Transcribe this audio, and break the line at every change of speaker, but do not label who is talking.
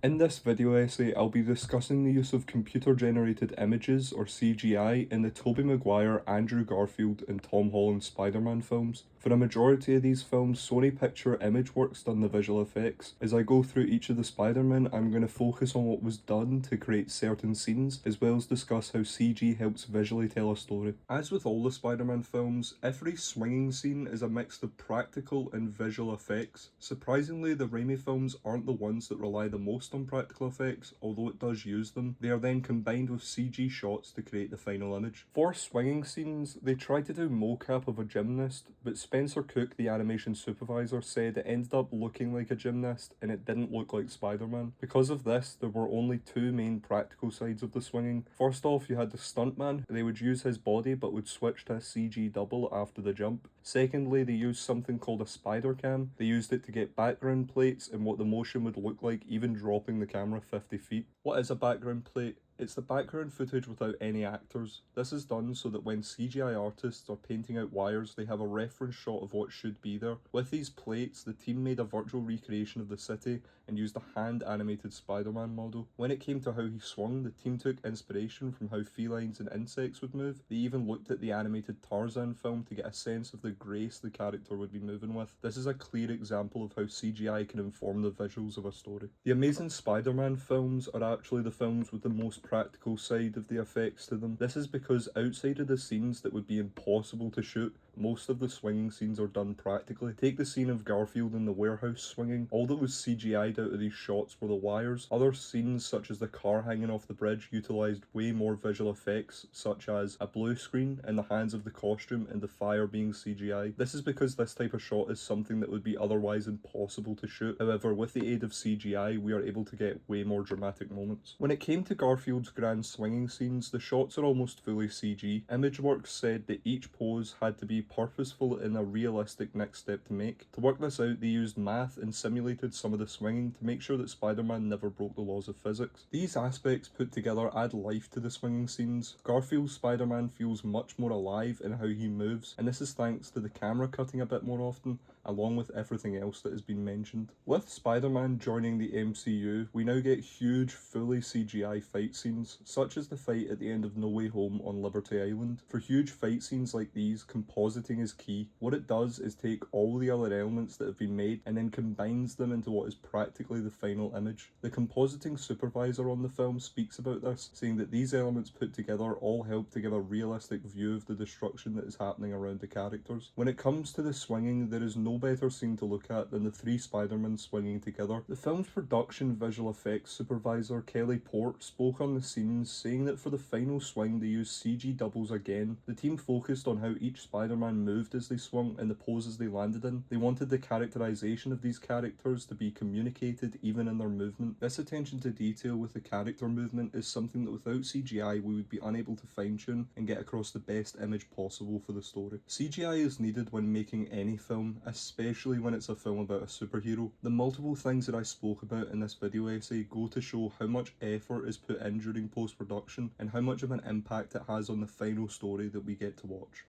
In this video essay, I'll be discussing the use of computer-generated images, or CGI, in the Tobey Maguire, Andrew Garfield, and Tom Holland Spider-Man films. For a majority of these films, Sony Picture Imageworks done the visual effects. As I go through each of the Spider-Man, I'm going to focus on what was done to create certain scenes, as well as discuss how CG helps visually tell a story. As with all the Spider-Man films, every swinging scene is a mix of practical and visual effects. Surprisingly, the Raimi films aren't the ones that rely the most on practical effects, although it does use them. They are then combined with CG shots to create the final image. For swinging scenes, they try to do mocap of a gymnast, but Spencer Cook, the animation supervisor, said it ended up looking like a gymnast and it didn't look like Spider-Man. Because of this, there were only two main practical sides of the swinging. First off, you had the stuntman. They would use his body but would switch to a CG double after the jump. Secondly, they used something called a spider cam. They used it to get background plates and what the motion would look like even dropping the camera 50 feet. What is a background plate? It's the background footage without any actors. This is done so that when CGI artists are painting out wires, they have a reference shot of what should be there. With these plates, the team made a virtual recreation of the city and used a hand-animated Spider-Man model. When it came to how he swung, the team took inspiration from how felines and insects would move. They even looked at the animated Tarzan film to get a sense of the grace the character would be moving with. This is a clear example of how CGI can inform the visuals of a story. The Amazing Spider-Man films are actually the films with the most practical side of the effects to them. This is because outside of the scenes that would be impossible to shoot, most of the swinging scenes are done practically. Take the scene of Garfield in the warehouse swinging. All that was CGI'd out of these shots were the wires. Other scenes, such as the car hanging off the bridge, utilised way more visual effects, such as a blue screen in the hands of the costume and the fire being CGI. This is because this type of shot is something that would be otherwise impossible to shoot. However, with the aid of CGI, we are able to get way more dramatic moments. When it came to Garfield's grand swinging scenes, the shots are almost fully CG. Imageworks said that each pose had to be purposeful and a realistic next step to make. To work this out, they used math and simulated some of the swinging to make sure that Spider-Man never broke the laws of physics. These aspects put together add life to the swinging scenes. Garfield's Spider-Man feels much more alive in how he moves, and this is thanks to the camera cutting a bit more often, along with everything else that has been mentioned. With Spider-Man joining the MCU, we now get huge, fully CGI fight scenes, such as the fight at the end of No Way Home on Liberty Island. For huge fight scenes like these, compositing is key. What it does is take all the other elements that have been made and then combines them into what is practically the final image. The compositing supervisor on the film speaks about this, saying that these elements put together all help to give a realistic view of the destruction that is happening around the characters. When it comes to the swinging, there is no better scene to look at than the three Spider-Men swinging together. The film's production visual effects supervisor Kelly Port spoke on the scenes, saying that for the final swing they used CG doubles again. The team focused on how each Spider-Man moved as they swung and the poses they landed in. They wanted the characterization of these characters to be communicated even in their movement. This attention to detail with the character movement is something that without CGI we would be unable to fine-tune and get across the best image possible for the story. CGI is needed when making any film, especially when it's a film about a superhero. The multiple things that I spoke about in this video essay go to show how much effort is put in during post-production and how much of an impact it has on the final story that we get to watch.